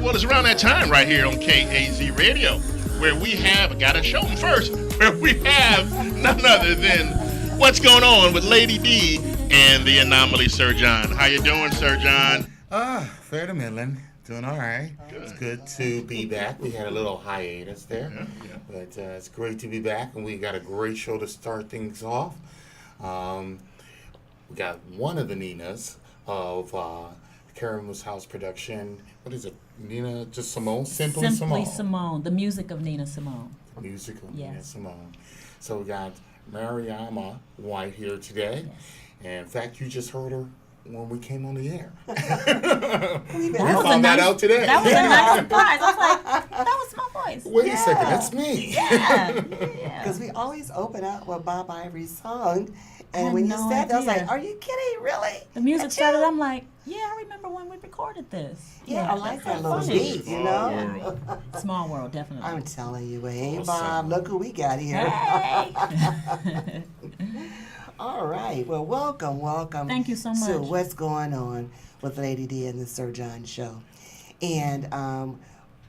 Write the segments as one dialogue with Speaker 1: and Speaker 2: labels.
Speaker 1: well, it's around that time right here on KAZ Radio, where we have, gotta show them first, where we have none other than What's Going On with Lady D and the Anomaly Sir John. How you doing, Sir John?
Speaker 2: Fair to middling. Doing all right.
Speaker 1: Good.
Speaker 2: It's good to be back. We had a little hiatus there,
Speaker 1: Yeah.
Speaker 2: but it's great to be back, and we got a great show to start things off. We got one of the Ninas of Caramel's House production. What is it? Nina, just Simone? Simply
Speaker 3: Simone. The music of Nina Simone.
Speaker 2: Music of Nina
Speaker 3: Yes.
Speaker 2: Simone. So we got Mariama White here today.
Speaker 3: Yes.
Speaker 2: And in fact, you just heard her when we came on the air.
Speaker 3: That
Speaker 2: You
Speaker 3: was a
Speaker 2: found that
Speaker 3: nice-
Speaker 2: out today.
Speaker 3: That was a nice surprise. I was like, that was my voice.
Speaker 2: Wait a second, that's me.
Speaker 3: Yeah.
Speaker 4: Because we always open up with Bob Ivory's song.
Speaker 3: I
Speaker 4: And
Speaker 3: had
Speaker 4: when you
Speaker 3: no
Speaker 4: said that, I was
Speaker 3: idea.
Speaker 4: like, are you kidding? Really?
Speaker 3: The music
Speaker 4: That's
Speaker 3: started.
Speaker 4: you?
Speaker 3: I'm like, yeah, I remember when we recorded this.
Speaker 4: Yeah, I like that
Speaker 3: that's
Speaker 4: little
Speaker 3: funny.
Speaker 4: beat, you know?
Speaker 3: Yeah. Small world, definitely.
Speaker 4: I'm telling you, hey,
Speaker 2: Awesome.
Speaker 4: Bob, look who we got here.
Speaker 3: Hey.
Speaker 4: All right. Well, welcome.
Speaker 3: Thank you so
Speaker 4: To
Speaker 3: much.
Speaker 4: What's Going On with Lady D and the Sir John Show. And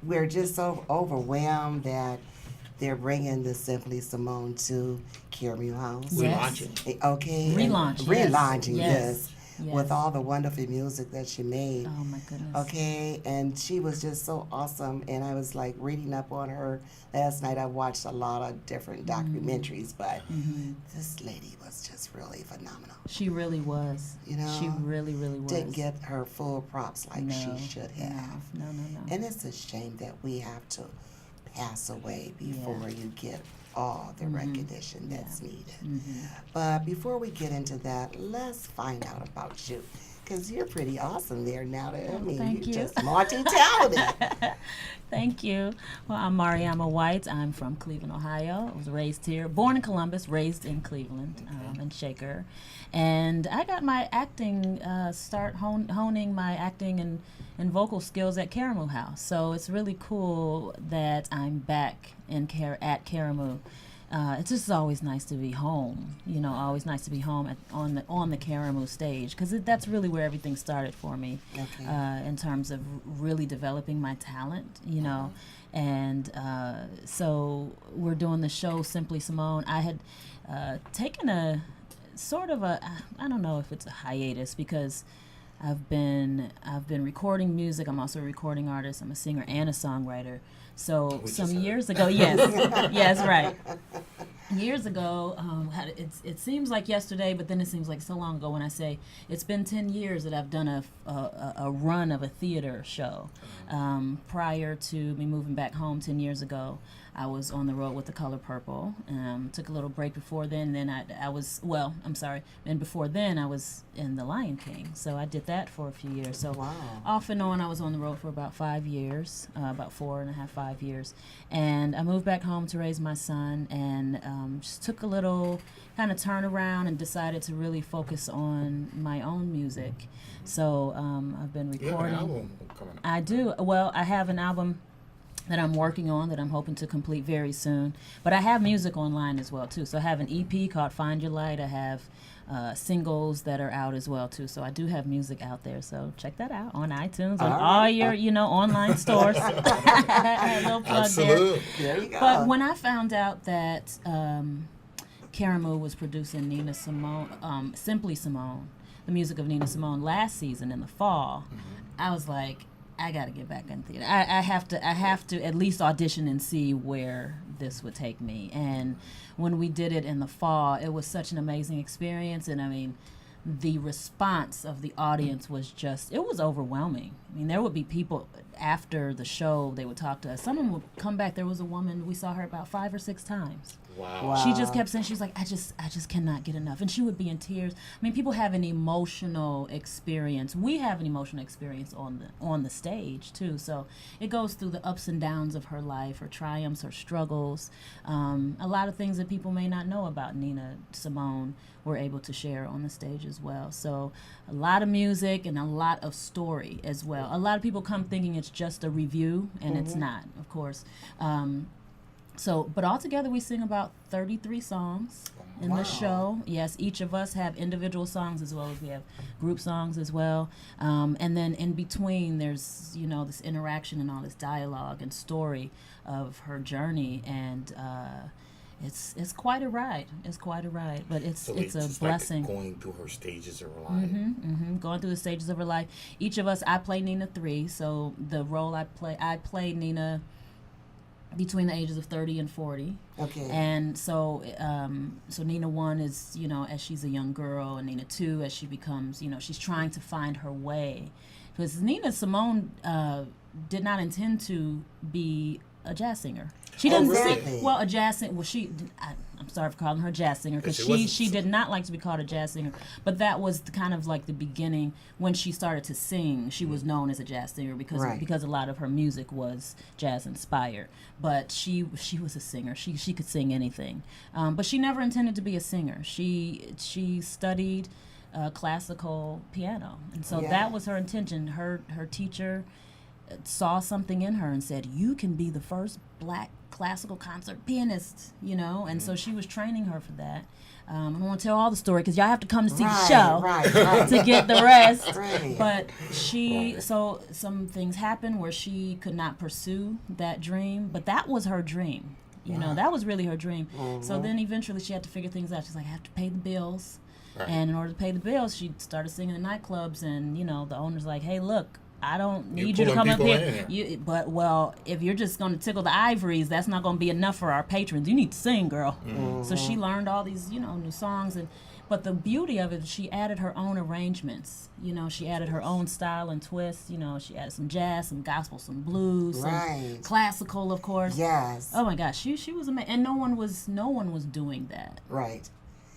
Speaker 4: we're just so overwhelmed that they're bringing the Simply Simone to Caramel House.
Speaker 2: We're
Speaker 3: Yes.
Speaker 2: launching.
Speaker 4: Okay. and
Speaker 3: Relaunch, yes.
Speaker 4: Relaunching
Speaker 3: Yes.
Speaker 4: this
Speaker 3: Yes.
Speaker 4: with all the wonderful music that she made.
Speaker 3: Oh my goodness.
Speaker 4: Okay, and she was just so awesome. And I was like reading up on her last night. I watched a lot of different documentaries, but this lady was just really phenomenal.
Speaker 3: She really was.
Speaker 4: You know,
Speaker 3: She really, really was.
Speaker 4: Didn't get her full props like
Speaker 3: No,
Speaker 4: she should have.
Speaker 3: No.
Speaker 4: And it's a shame that we have to pass away before you get all the recognition that's needed. But before we get into that, let's find out about you. Because you're pretty awesome there now. I mean,
Speaker 3: thank you.
Speaker 4: you're just multi-talented.
Speaker 3: Thank you. Well, I'm Mariama White. I'm from Cleveland, Ohio. I was raised here, born in Columbus, raised in Cleveland, in Shaker. And I got my acting, honing my acting and vocal skills at Caramel House. So it's really cool that I'm back at Caramel. It's just always nice to be home, always nice to be home on the Caramel stage, because that's really where everything started for me,
Speaker 4: Okay.
Speaker 3: in terms of really developing my talent, and so we're doing the show Simply Simone. I had taken a sort of I don't know if it's a hiatus, because I've been recording music. I'm also a recording artist. I'm a singer and a songwriter. So some years ago, yes, yes, right. Years ago, it seems like yesterday, but then it seems like so long ago when I say it's been 10 years that I've done a run of a theater show. Prior to me moving back home 10 years ago, I was on the road with The Color Purple. Took a little break before then. Then and before then I was in The Lion King. So I did that for a few years. So
Speaker 4: Wow.
Speaker 3: off and on, I was on the road for about 5 years, about 4.5, 5 years. And I moved back home to raise my son, and just took a little kind of turnaround and decided to really focus on my own music. So I've been
Speaker 2: You have an
Speaker 3: recording.
Speaker 2: album coming up.
Speaker 3: I do. Well, I have an album that I'm working on that I'm hoping to complete very soon. But I have music online as well, too. So I have an EP called Find Your Light. I have singles that are out as well, too. So I do have music out there. So check that out on iTunes, on all your, online stores. A little plug there.
Speaker 2: Absolutely.
Speaker 4: There you go.
Speaker 3: But when I found out that Caramel was producing Nina Simone, Simply Simone, the music of Nina Simone last season in the fall, I was like, I got to get back in theater. I have to at least audition and see where this would take me. And when we did it in the fall, it was such an amazing experience. And I mean, the response of the audience was it was overwhelming. I mean, there would be people after the show, they would talk to us. Someone would come back. There was a woman, we saw her about 5 or 6 times.
Speaker 2: Wow.
Speaker 3: She just kept saying, she was like, I just cannot get enough. And she would be in tears. I mean, people have an emotional experience. We have an emotional experience on the stage too. So it goes through the ups and downs of her life, her triumphs, her struggles. A lot of things that people may not know about Nina Simone we're able to share on the stage as well. So a lot of music and a lot of story as well. A lot of people come thinking it's just a review, and it's not, of course. So, but altogether we sing about 33 songs in
Speaker 4: Wow.
Speaker 3: the show. Yes, each of us have individual songs as well as we have group songs as well. And then in between, there's this interaction and all this dialogue and story of her journey, and it's quite a ride. It's quite a ride, but it's a
Speaker 2: just
Speaker 3: blessing.
Speaker 2: Like going through her stages of her life.
Speaker 3: Going through the stages of her life. Each of us, I play Nina 3, so the role I play Nina between the ages of 30 and 40.
Speaker 4: Okay.
Speaker 3: And so Nina 1 is, as she's a young girl, and Nina 2 as she becomes, she's trying to find her way. Because Nina Simone did not intend to be a jazz singer. She didn't
Speaker 4: really?
Speaker 3: sing, well, a jazz singer. Well, I'm sorry for calling her a jazz singer, because she did not like to be called a jazz singer. But that was kind of like the beginning when she started to sing. She was known as a jazz singer because a lot of her music was jazz inspired. But she was a singer. She could sing anything. But she never intended to be a singer. She studied classical piano, and so that was her intention. Her teacher saw something in her and said, "You can be the first black classical concert pianist," and so she was training her for that. I don't want to tell all the story because y'all have to come to see the show
Speaker 4: Right.
Speaker 3: to get the rest.
Speaker 4: Right.
Speaker 3: But so some things happened where she could not pursue that dream, but that was her dream. That was really her dream. So then eventually she had to figure things out. She's like, I have to pay the bills.
Speaker 2: Right.
Speaker 3: And in order to pay the bills, she started singing in nightclubs, and the owner's like, "Hey, look, I don't need you to come up here. If you're just going to tickle the ivories, that's not going to be enough for our patrons. You need to sing, girl." So she learned all these, new songs, but the beauty of it, she added her own arrangements. She added her own style and twist. She added some jazz, some gospel, some blues, some classical, of course.
Speaker 4: Yes.
Speaker 3: Oh my gosh, she was amazing, and no one was doing that.
Speaker 4: Right.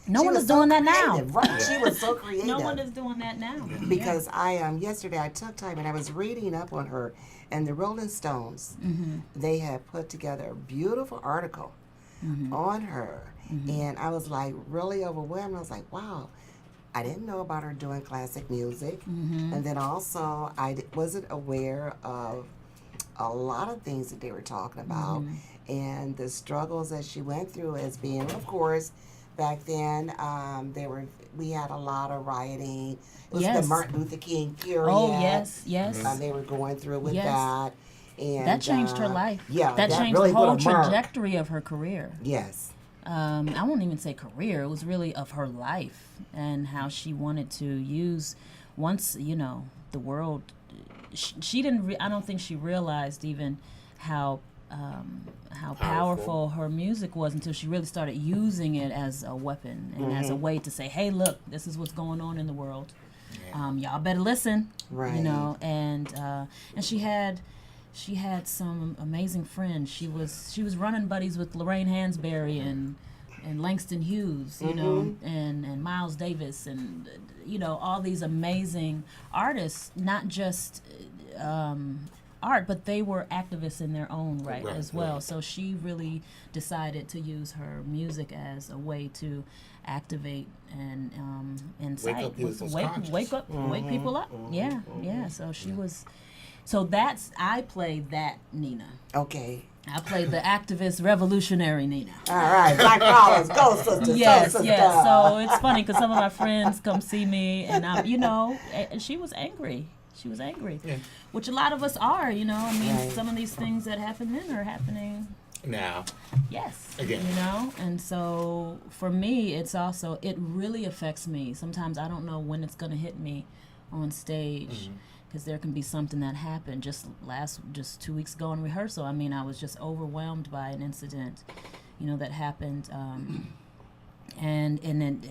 Speaker 3: No
Speaker 4: She
Speaker 3: one
Speaker 4: was
Speaker 3: is
Speaker 4: so
Speaker 3: doing that now.
Speaker 4: creative, Right. She was so creative.
Speaker 3: No one is doing that now.
Speaker 4: Because yesterday I took time and I was reading up on her, and the Rolling Stones, they had put together a beautiful article on her, and I was like really overwhelmed. I was like, wow, I didn't know about her doing classic music, and then also wasn't aware of a lot of things that they were talking about, and the struggles that she went through as being, of course. Back then, we had a lot of rioting. It was the Martin Luther King period.
Speaker 3: Oh, yes.
Speaker 4: They were going through with
Speaker 3: Yes.
Speaker 4: that. And
Speaker 3: That changed her life.
Speaker 4: Yeah,
Speaker 3: that changed
Speaker 4: really
Speaker 3: the whole
Speaker 4: put a mark.
Speaker 3: trajectory of her career.
Speaker 4: Yes.
Speaker 3: I won't even say career. It was really of her life and how she wanted to use. Once the world, she didn't. I don't think she realized even how powerful her music was until she really started using it as a weapon and as a way to say, "Hey, look, this is what's going on in the world. Y'all better listen."
Speaker 4: Right.
Speaker 3: And she had some amazing friends. She was running buddies with Lorraine Hansberry and Langston Hughes, and Miles Davis, and all these amazing artists. Not just art, but they were activists in their own right as well.
Speaker 2: Right.
Speaker 3: So she really decided to use her music as a way to activate and incite, wake people up. Yeah. So she was. So I played that Nina.
Speaker 4: Okay.
Speaker 3: I played the activist revolutionary Nina.
Speaker 4: All right. Black Flowers, go sisters.
Speaker 3: Yes,
Speaker 4: go, sister.
Speaker 3: yes. So it's funny because some of my friends come see me, and and she was angry. She was angry, which a lot of us are. Some of these things that happen then are happening
Speaker 2: Now.
Speaker 3: Yes.
Speaker 2: Again.
Speaker 3: And so for me, it really affects me. Sometimes I don't know when it's going to hit me on stage. Because there can be something that happened just 2 weeks ago in rehearsal. I mean, I was just overwhelmed by an incident, that happened, and then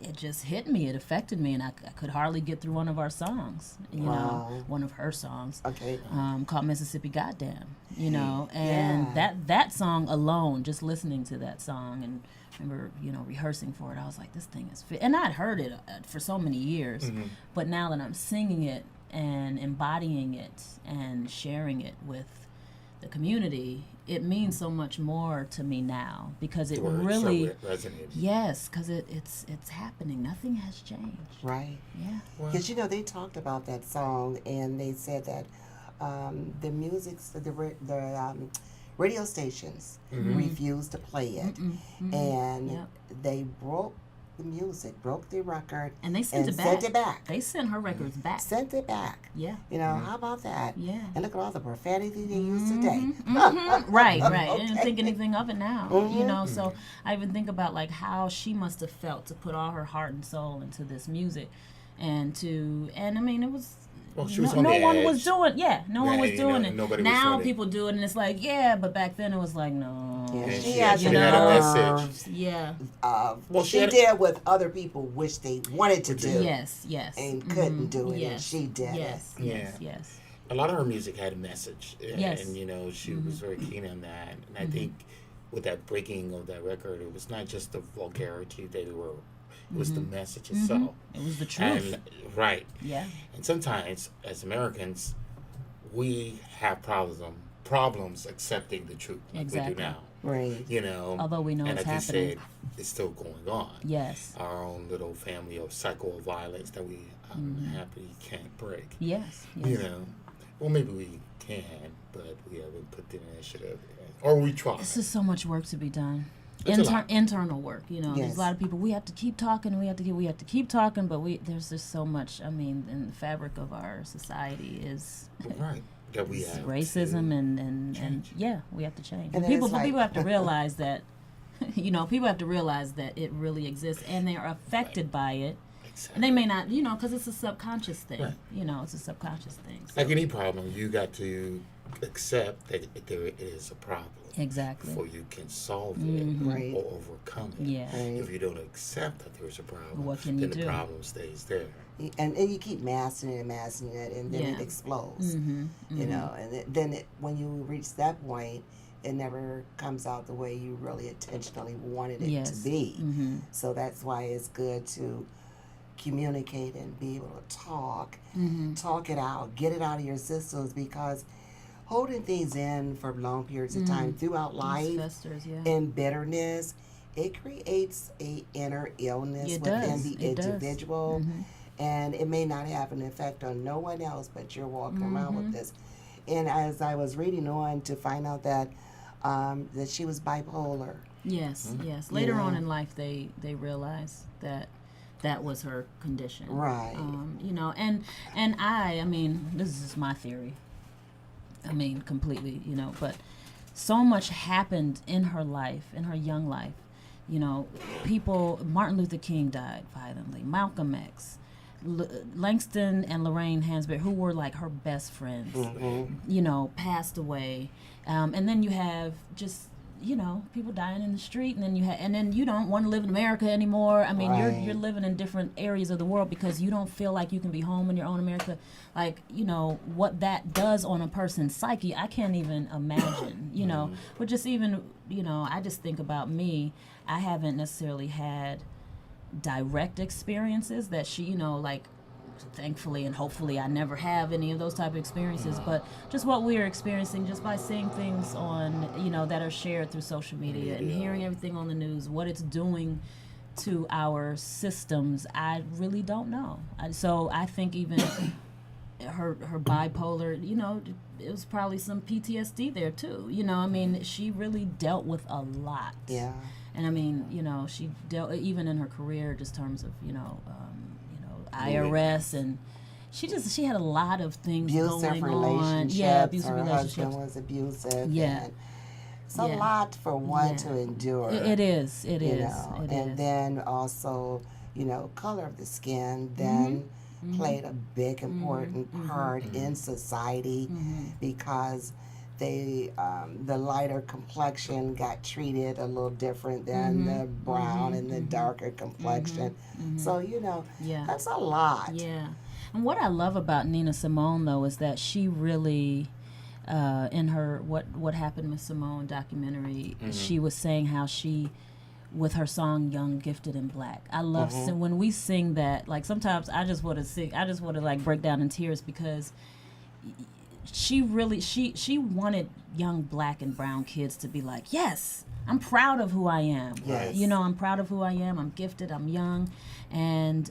Speaker 3: it just hit me. It affected me, and I could hardly get through one of our songs. One of her songs,
Speaker 4: Okay.
Speaker 3: called Mississippi Goddamn. And that song alone, just listening to that song and remember, rehearsing for it, I was like, this thing is fit. And I'd heard it for so many years, but now that I'm singing it and embodying it and sharing it with the community, it means so much more to me now because it really
Speaker 2: resonated.
Speaker 3: Yes, because it's happening. Nothing has changed.
Speaker 4: Right.
Speaker 3: Yeah.
Speaker 4: Because they talked about that song and they said that the radio stations refused to play it, and
Speaker 3: Yep.
Speaker 4: they broke the music, broke the record,
Speaker 3: And they sent it back.
Speaker 4: Sent it back.
Speaker 3: They sent her records back.
Speaker 4: Sent it back.
Speaker 3: Yeah.
Speaker 4: You know, how about that?
Speaker 3: Yeah.
Speaker 4: And look at all the profanity they use today.
Speaker 3: Right. I didn't
Speaker 4: Okay.
Speaker 3: think anything of it now. You know, so I even think about like how she must have felt to put all her heart and soul into this music, and I mean it was.
Speaker 2: Well, she was
Speaker 3: no
Speaker 2: on the
Speaker 3: one
Speaker 2: edge.
Speaker 3: was doing. Yeah, no one
Speaker 2: Yeah,
Speaker 3: was
Speaker 2: you
Speaker 3: doing
Speaker 2: know,
Speaker 3: it.
Speaker 2: nobody was
Speaker 3: Now
Speaker 2: doing it.
Speaker 3: people do it, and it's like, yeah, but back then it was like, no.
Speaker 4: Yeah,
Speaker 2: And
Speaker 4: she
Speaker 2: she
Speaker 4: had
Speaker 2: actually
Speaker 4: the
Speaker 2: had a
Speaker 4: nerve.
Speaker 2: message.
Speaker 3: Yeah.
Speaker 2: Well,
Speaker 4: she
Speaker 2: had-
Speaker 4: did what other people wish they wanted to do
Speaker 3: Yes. Yes.
Speaker 4: and couldn't do it, and
Speaker 3: Yes.
Speaker 4: she did
Speaker 3: Yes.
Speaker 4: it.
Speaker 3: Yes.
Speaker 2: Yeah.
Speaker 3: Yes.
Speaker 2: A lot of her music had a message.
Speaker 3: Yes.
Speaker 2: And, you know, she was very keen on that. And I think with that breaking of that record, it was not just the vulgarity that it was the message itself.
Speaker 3: It was the truth.
Speaker 2: And, right.
Speaker 3: Yeah.
Speaker 2: And sometimes, as Americans, we have problems accepting the truth like we
Speaker 3: Exactly.
Speaker 2: do now.
Speaker 4: Right.
Speaker 2: You know,
Speaker 3: Although we know
Speaker 2: and
Speaker 3: it's
Speaker 2: like
Speaker 3: happening.
Speaker 2: you said, it's still going on.
Speaker 3: Yes.
Speaker 2: Our own little family of cycle of violence that we happily can't break.
Speaker 3: Yes.
Speaker 2: You know, well, maybe we can, but we haven't put the initiative in. Or we try.
Speaker 3: This is so much work to be done.
Speaker 2: It's a lot.
Speaker 3: Internal work, you know.
Speaker 4: Yes.
Speaker 3: There's a lot of people. We have to keep talking. We have to keep talking. But there's just so much. I mean, in the fabric of our society is
Speaker 2: Right. That we have
Speaker 3: racism
Speaker 2: to
Speaker 3: and
Speaker 2: change.
Speaker 3: yeah, we have to change.
Speaker 4: And then
Speaker 3: People
Speaker 4: it's like-
Speaker 3: people have to realize that, you know, people have to realize that it really exists and they are affected by it.
Speaker 2: Exactly.
Speaker 3: And they may not, you know, because it's a subconscious thing.
Speaker 2: Right.
Speaker 3: You know, it's a subconscious thing. So.
Speaker 2: Like any problem, you got to accept that there is a problem
Speaker 3: Exactly.
Speaker 2: before you can solve it
Speaker 4: Right.
Speaker 2: or overcome it.
Speaker 3: Yeah.
Speaker 4: Right.
Speaker 2: If you don't accept that there's a problem,
Speaker 3: What can
Speaker 2: then
Speaker 3: you
Speaker 2: the
Speaker 3: do?
Speaker 2: problem stays there.
Speaker 4: And you keep mastering it, and then
Speaker 3: Yeah.
Speaker 4: it explodes.
Speaker 3: Mm-hmm.
Speaker 4: You know, and when you reach that point, it never comes out the way you really intentionally wanted it to
Speaker 3: Yes.
Speaker 4: be.
Speaker 3: Mm-hmm.
Speaker 4: So that's why it's good to communicate and be able to talk it out, get it out of your systems, because holding things in for long periods of time throughout life
Speaker 3: Festers, yeah.
Speaker 4: and bitterness, it creates a inner illness
Speaker 3: It
Speaker 4: within
Speaker 3: does.
Speaker 4: the
Speaker 3: It does.
Speaker 4: individual, and it may not have an effect on no one else, but you're walking around with this. And as I was reading on to find out that she was bipolar.
Speaker 3: Yes, yes. Later on
Speaker 4: Yeah.
Speaker 3: in life, they realized that that was her condition.
Speaker 4: Right.
Speaker 3: You know, and I mean, this is just my theory. I mean, completely, you know, but so much happened in her life, in her young life. You know, Martin Luther King died violently, Malcolm X, Langston and Lorraine Hansberry, who were like her best friends, you know, passed away. And then you have just, you know, people dying in the street, and then you don't want to live in America anymore. I mean,
Speaker 4: Right.
Speaker 3: you're living in different areas of the world because you don't feel like you can be home in your own America. Like, you know, what that does on a person's psyche, I can't even imagine, you know. But just even, you know, I just think about me. I haven't necessarily had direct experiences that she, you know, like, thankfully and hopefully I never have any of those type of experiences, but just what we're experiencing just by seeing things on, you know, that are shared through social media and hearing everything on the news, what it's doing to our systems, I really don't know. So I think even her bipolar, you know, it was probably some PTSD there too. You know, I mean, she really dealt with a lot.
Speaker 4: Yeah.
Speaker 3: And I mean, you know, she dealt even in her career, just terms of, you know, IRS, and she had a lot of things
Speaker 4: Abusive
Speaker 3: going
Speaker 4: relationships.
Speaker 3: on. Yeah, abusive
Speaker 4: Her
Speaker 3: relationships.
Speaker 4: husband was abusive.
Speaker 3: Yeah.
Speaker 4: And it's a
Speaker 3: Yeah.
Speaker 4: lot for one
Speaker 3: Yeah.
Speaker 4: to endure.
Speaker 3: It is. It
Speaker 4: you
Speaker 3: is.
Speaker 4: know,
Speaker 3: It
Speaker 4: and
Speaker 3: is.
Speaker 4: then also, you know, color of the skin then played a big important part in society because they the lighter complexion got treated a little different than the brown and the darker complexion. So, you know,
Speaker 3: Yeah.
Speaker 4: that's a lot.
Speaker 3: Yeah. And what I love about Nina Simone, though, is that she really, in her What Happened with Simone documentary, she was saying how she, with her song "Young, Gifted, and Black," I love when we sing that. Like sometimes I just want to sing. I just want to like break down in tears because she really she wanted young black and brown kids to be like, yes, I'm proud of who I am.
Speaker 4: Yes.
Speaker 3: You know, I'm proud of who I am. I'm gifted. I'm young, and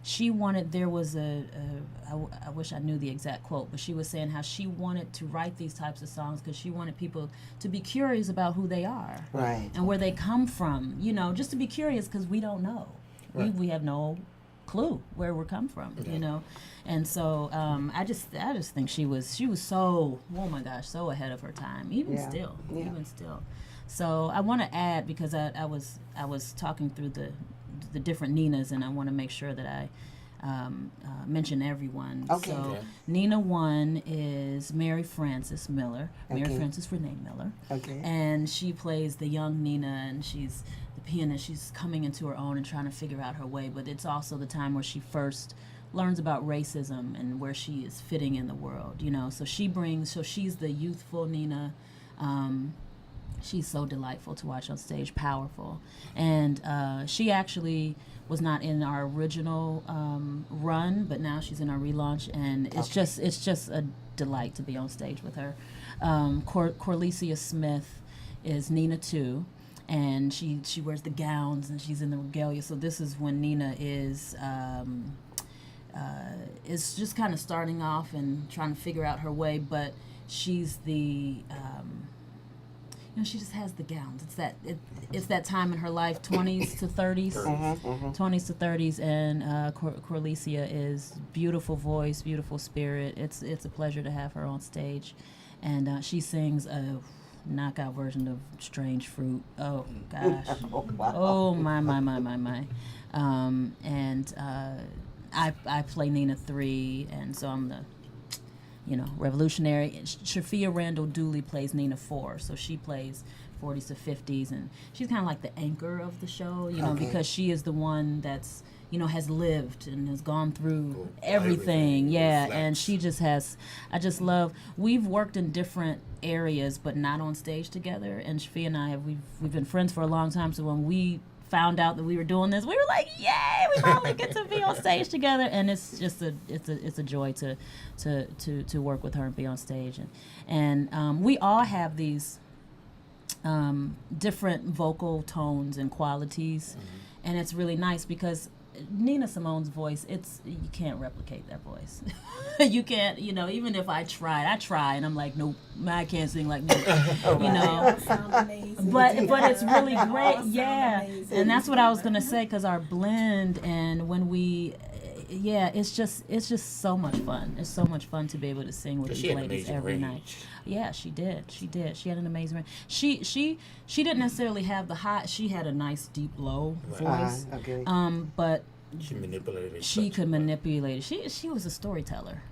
Speaker 3: she wanted, there was I wish I knew the exact quote, but she was saying how she wanted to write these types of songs because she wanted people to be curious about who they are.
Speaker 4: Right.
Speaker 3: And where they come from, you know, just to be curious because we don't know.
Speaker 2: Right.
Speaker 3: We have no clue where we come from, you know. And so I just think she was so, oh my gosh, so ahead of her time, even still. So I want to add, because I was talking through the different Ninas, and I want to make sure that I mention everyone.
Speaker 4: Okay.
Speaker 3: So Nina 1 is Mary Frances Miller, Mary Frances Renee Miller.
Speaker 4: Okay.
Speaker 3: And she plays the young Nina, and she's the pianist. She's coming into her own and trying to figure out her way, but it's also the time where she first learns about racism and where she is fitting in the world, you know. So she's the youthful Nina. She's so delightful to watch on stage, powerful. And she actually was not in our original run, but now she's in our relaunch, and it's just a delight to be on stage with her. Corlicia Smith is Nina 2, and she wears the gowns and she's in the regalia. So this is when Nina is just kind of starting off and trying to figure out her way, but she's the she just has the gowns. It's that time in her life, 20s to 30s, 20s to 30s, and Corlicia is beautiful voice, beautiful spirit. It's a pleasure to have her on stage, and she sings a knockout version of Strange Fruit. Oh gosh. Oh my. I play Nina 3, and so I'm the revolutionary. Shafia Randall Dooley plays Nina 4, so she plays 40s to 50s, and she's kind of like the anchor of the show, because she is the one that's has lived and has gone through everything. And she just has, we've worked in different areas but not on stage together, and Shafia and I we've been friends for a long time, so when we found out that we were doing this, we were like, yay, we finally get to be on stage together. And it's just it's a joy to work with her and be on stage, and we all have these different vocal tones and qualities, and it's really nice because Nina Simone's voice, you can't replicate that voice. You can't, even if I try, and I'm like, nope, I can't sing like Nina,
Speaker 5: Sound amazing.
Speaker 3: But it's really great, and that's what I was gonna say, because our blend, and when we, it's just so much fun. It's so much fun to be able to sing with these ladies every night. Yeah, she did. She had an amazing range. She didn't necessarily have the high. She had a nice deep low voice. But
Speaker 2: she manipulated it.
Speaker 3: She could manipulate it. She was a storyteller.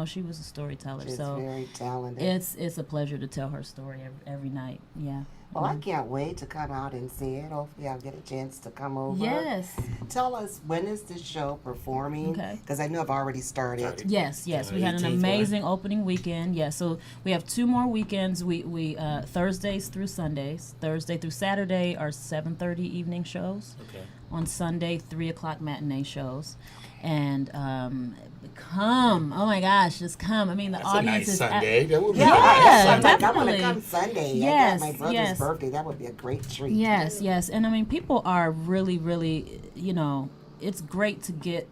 Speaker 3: She was a storyteller.
Speaker 4: She's
Speaker 3: so
Speaker 4: very talented.
Speaker 3: It's a pleasure to tell her story every night. Yeah.
Speaker 4: Well, I can't wait to come out and see it. Hopefully, I'll get a chance to come over.
Speaker 3: Yes.
Speaker 4: Tell us, when is this show performing?
Speaker 3: Okay.
Speaker 4: Because I know I've already started.
Speaker 3: Yes. We had an amazing opening weekend. Yeah, so we have 2 more weekends. We Thursdays through Sundays. Thursday through Saturday are 7:30 evening shows.
Speaker 2: Okay.
Speaker 3: On Sunday, 3:00 matinee shows. And come, oh my gosh, just come. I mean, the
Speaker 2: That's
Speaker 3: audience
Speaker 2: a nice
Speaker 3: is
Speaker 2: Sunday. That would be
Speaker 3: Yeah,
Speaker 2: nice.
Speaker 4: I want
Speaker 3: definitely.
Speaker 4: to come Sunday.
Speaker 3: Yes,
Speaker 4: I got my brother's
Speaker 3: yes.
Speaker 4: birthday. That would be a great treat.
Speaker 3: Yes, and I mean, people are really, really, it's great to get,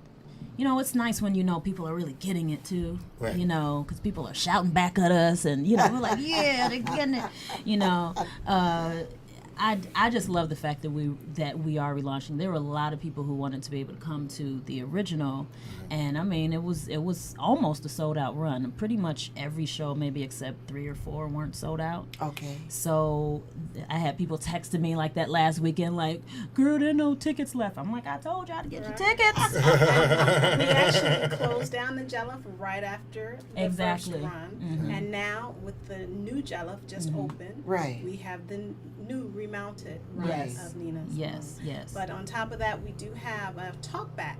Speaker 3: it's nice when people are really getting it too,
Speaker 2: Right.
Speaker 3: because people are shouting back at us, and we're like, yeah, they're getting it, I just love the fact that we are relaunching. There were a lot of people who wanted to be able to come to the original, and I mean it was almost a sold out run. Pretty much every show, maybe except 3 or 4, weren't sold out.
Speaker 4: Okay.
Speaker 3: So I had people texting me like that last weekend, like, "Girl, there are no tickets left." I'm like, "I told y'all to get your tickets."
Speaker 5: We actually closed down the Jelliff right after the
Speaker 3: Exactly.
Speaker 5: first run, and now with the new Jelliff just opened,
Speaker 4: Right.
Speaker 5: we have the new remounted run
Speaker 3: Yes.
Speaker 5: of Nina's.
Speaker 3: Yes.
Speaker 5: But on top of that, we do have a talkback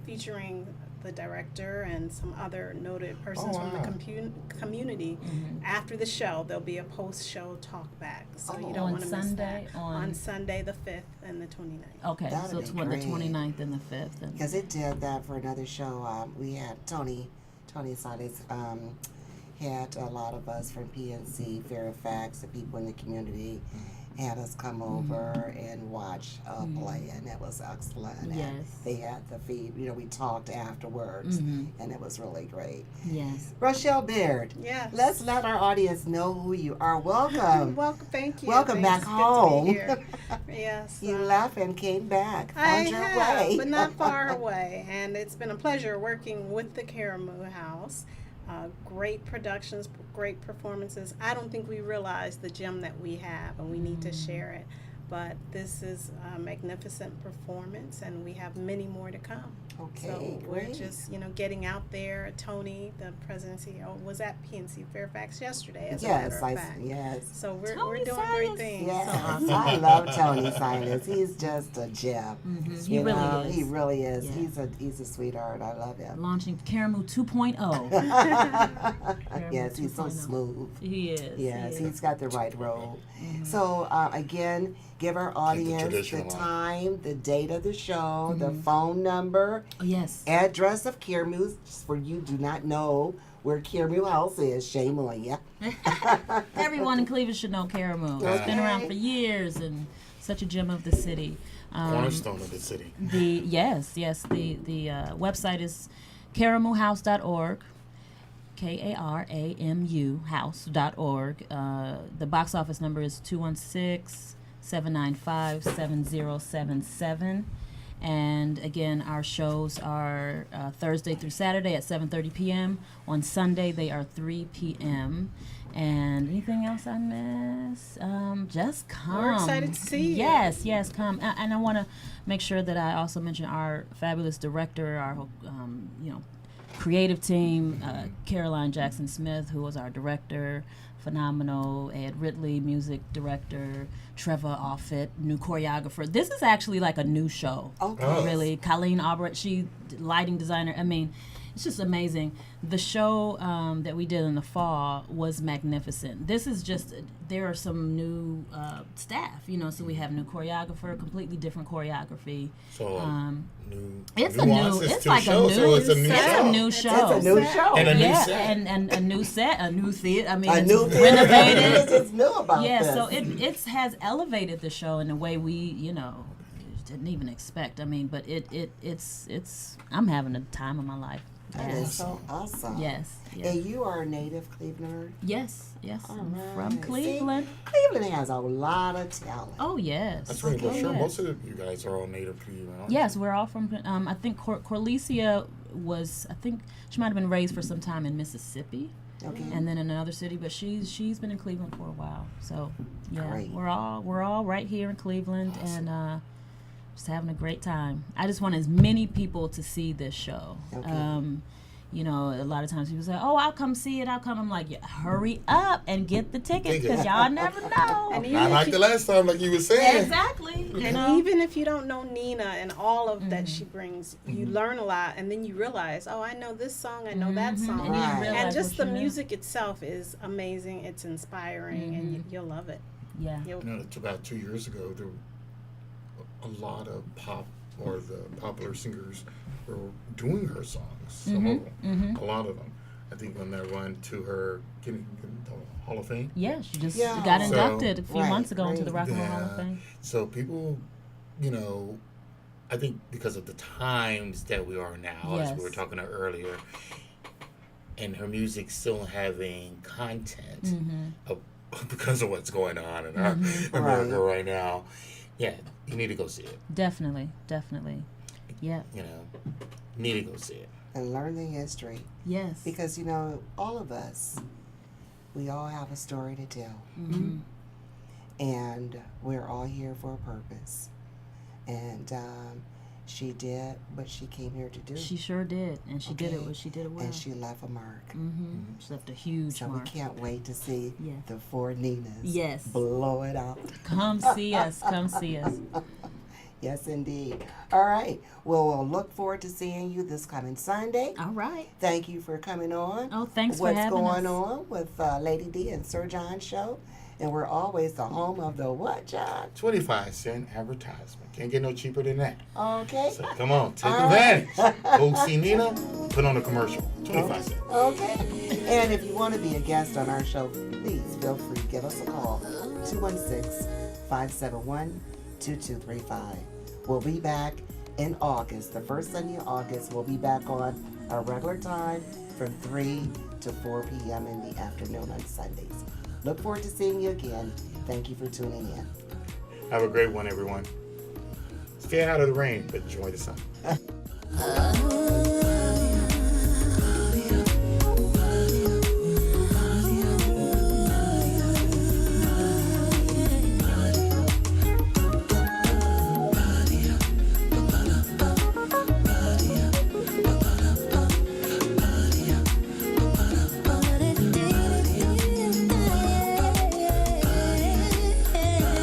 Speaker 5: featuring the director and some other noted persons from the community. After the show, there'll be a post-show talkback, so you don't
Speaker 3: On
Speaker 5: want to miss
Speaker 3: Sunday,
Speaker 5: that. On Sunday the 5th and the 29th.
Speaker 3: Okay,
Speaker 4: That'd
Speaker 3: so
Speaker 4: be
Speaker 3: it's the
Speaker 4: great.
Speaker 3: 29th and the 5th. And
Speaker 4: Because it did that for another show. We had Tony Sales had a lot of us from PNC, Fairfax, the people in the community, had us come over and watch a play, and it was excellent. And
Speaker 3: Yes.
Speaker 4: they had the feed. We talked afterwards, and it was really great.
Speaker 3: Yes.
Speaker 4: Rochelle Baird,
Speaker 5: Yes.
Speaker 4: let's let our audience know who you are. Welcome.
Speaker 5: Welcome, thank you.
Speaker 4: Welcome
Speaker 5: Thanks,
Speaker 4: back
Speaker 5: it's good to
Speaker 4: home.
Speaker 5: be here. Yes.
Speaker 4: You left and came back.
Speaker 5: I
Speaker 4: Found your
Speaker 5: have,
Speaker 4: way.
Speaker 5: but not far away. And it's been a pleasure working with the Karamu House. Great productions, great performances. I don't think we realize the gem that we have, and we need to share it. But this is a magnificent performance, and we have many more to come.
Speaker 4: Okay,
Speaker 5: So
Speaker 4: great.
Speaker 5: we're just, getting out there. Tony, the president and CEO, was at PNC Fairfax yesterday, as a matter of fact.
Speaker 4: Yes.
Speaker 5: So we're
Speaker 3: Tony
Speaker 5: doing
Speaker 3: Silas.
Speaker 5: great things.
Speaker 4: Yes, I love Tony Silas. He's just a gem.
Speaker 3: He
Speaker 4: You
Speaker 3: really
Speaker 4: know,
Speaker 3: is.
Speaker 4: He really is.
Speaker 3: Yeah.
Speaker 4: He's a sweetheart. I love him.
Speaker 3: Launching Karamu 2.0.
Speaker 4: Yes, he's so
Speaker 3: 2.0.
Speaker 4: smooth.
Speaker 3: He is.
Speaker 4: Yes,
Speaker 3: he is.
Speaker 4: he's got the right role. So again, give our audience the
Speaker 1: traditional line.
Speaker 4: time, the date of the show, the phone number,
Speaker 3: Oh, yes.
Speaker 4: address of Karamu. For you do not know where Karamu House is, shame on you.
Speaker 3: Everyone in Cleveland should know Karamu. It's been around for years and such a gem of the city.
Speaker 1: Cornerstone of the city.
Speaker 3: The website is karamuhouse.org. KARAMU house.org. The box office number is 216-795-7077. And again, our shows are Thursday through Saturday at 7:30 p.m. On Sunday, they are 3 p.m. And anything else I miss? Just come.
Speaker 5: We're excited to see you.
Speaker 3: Yes, come. And I want to make sure that I also mention our fabulous director, our creative team, Caroline Jackson Smith, who was our director, phenomenal. Ed Ridley, music director. Trevor Offit, new choreographer. This is actually like a new show.
Speaker 4: Okay.
Speaker 3: Really. Colleen Albright, she lighting designer. I mean, it's just amazing. The show that we did in the fall was magnificent. This is just, there are some new staff, so we have new choreographer, completely different choreography.
Speaker 1: So new
Speaker 3: It's a
Speaker 1: nuances
Speaker 3: new, it's
Speaker 1: to
Speaker 3: like
Speaker 1: show,
Speaker 3: a new,
Speaker 1: so it's a new
Speaker 3: it's
Speaker 1: show.
Speaker 3: a new show.
Speaker 4: It's a new show.
Speaker 1: And a new
Speaker 3: yeah,
Speaker 1: set.
Speaker 3: and a new set, a new theater. I mean,
Speaker 4: A
Speaker 3: it's
Speaker 4: new
Speaker 3: renovated.
Speaker 4: It's new about
Speaker 3: Yeah,
Speaker 4: this.
Speaker 3: so it has elevated the show in a way we, didn't even expect. I mean, but it's I'm having a time of my life.
Speaker 4: That is so awesome.
Speaker 3: Yes.
Speaker 4: And you are a native Clevelander?
Speaker 3: Yes.
Speaker 4: All
Speaker 3: I'm
Speaker 4: right.
Speaker 3: from Cleveland.
Speaker 4: See, Cleveland has a lot of talent.
Speaker 3: Oh yes.
Speaker 1: That's right. But
Speaker 3: Oh,
Speaker 1: sure,
Speaker 3: yes.
Speaker 1: most of you guys are all native Cleveland. aren't
Speaker 3: Yes, we're all from. I think Corlicia was. I think she might have been raised for some time in Mississippi,
Speaker 4: Okay.
Speaker 3: and then in another city. But she's been in Cleveland for a while. So yeah,
Speaker 4: Great.
Speaker 3: we're all right here in Cleveland, and just having a great time. I just want as many people to see this show.
Speaker 4: Okay.
Speaker 3: A lot of times people say, "Oh, I'll come see it. I'll come." I'm like, yeah, "Hurry up and get the tickets because y'all never know."
Speaker 5: And even
Speaker 1: Not
Speaker 5: if
Speaker 1: like
Speaker 5: you-
Speaker 1: the last time, like you were saying.
Speaker 3: Exactly.
Speaker 5: And even if you don't know Nina and all of that she brings, you learn a lot, and then you realize, oh, I know this song, I know that song.
Speaker 3: And then you
Speaker 4: Right.
Speaker 3: realize
Speaker 5: And just
Speaker 3: what
Speaker 5: the
Speaker 3: you know.
Speaker 5: music itself is amazing. It's inspiring, and you'll love it.
Speaker 3: Yeah.
Speaker 5: You'll,
Speaker 1: It's about 2 years ago, there were a lot of pop or the popular singers were doing her songs. Some of them, a lot of them. I think when they run to her getting the Hall of Fame.
Speaker 3: Yeah, she just
Speaker 4: Yeah.
Speaker 3: got
Speaker 1: So-
Speaker 3: inducted a few
Speaker 4: Right,
Speaker 3: months ago into
Speaker 4: right.
Speaker 3: the Rock and Roll Hall of
Speaker 1: Yeah.
Speaker 3: Fame.
Speaker 1: So people, I think because of the times that we are now, as we were
Speaker 3: Yes.
Speaker 1: talking about earlier, and her music still having content of, because of what's going on in our America right now. Yeah, you need to go see it.
Speaker 3: Definitely. Yeah.
Speaker 1: Need to go see it.
Speaker 4: And learn the history.
Speaker 3: Yes.
Speaker 4: Because, all of us, we all have a story to tell. And we're all here for a purpose. And she did what she came here to do.
Speaker 3: She sure did, and she did it.
Speaker 4: Okay.
Speaker 3: She did it well.
Speaker 4: And she left a mark.
Speaker 3: She left a huge
Speaker 4: So we
Speaker 3: mark.
Speaker 4: can't wait to see
Speaker 3: Yeah.
Speaker 4: the four Ninas
Speaker 3: Yes.
Speaker 4: blow it out.
Speaker 3: Come see us. Come see us.
Speaker 4: Yes, indeed. All right. Well, we'll look forward to seeing you this coming Sunday.
Speaker 3: All right.
Speaker 4: Thank you for coming on.
Speaker 3: Oh, thanks for
Speaker 4: What's
Speaker 3: having
Speaker 4: going
Speaker 3: us.
Speaker 4: on with Lady D and Sir John Show? And we're always the home of the what, John?
Speaker 1: 25-cent advertisement. Can't get no cheaper than that.
Speaker 4: Okay.
Speaker 1: So come on, take
Speaker 4: All right.
Speaker 1: advantage. Go see Nina, put on a commercial. 25 cents.
Speaker 4: Okay. And if you want to be a guest on our show, please feel free to give us a call. 216 571-2235. We'll be back in August. The first Sunday in August, we'll be back on our regular time from 3 to 4 p.m. in the afternoon on Sundays. Look forward to seeing you again. Thank you for tuning in.
Speaker 2: Have a great one, everyone. Stay out of the rain, but enjoy the sun.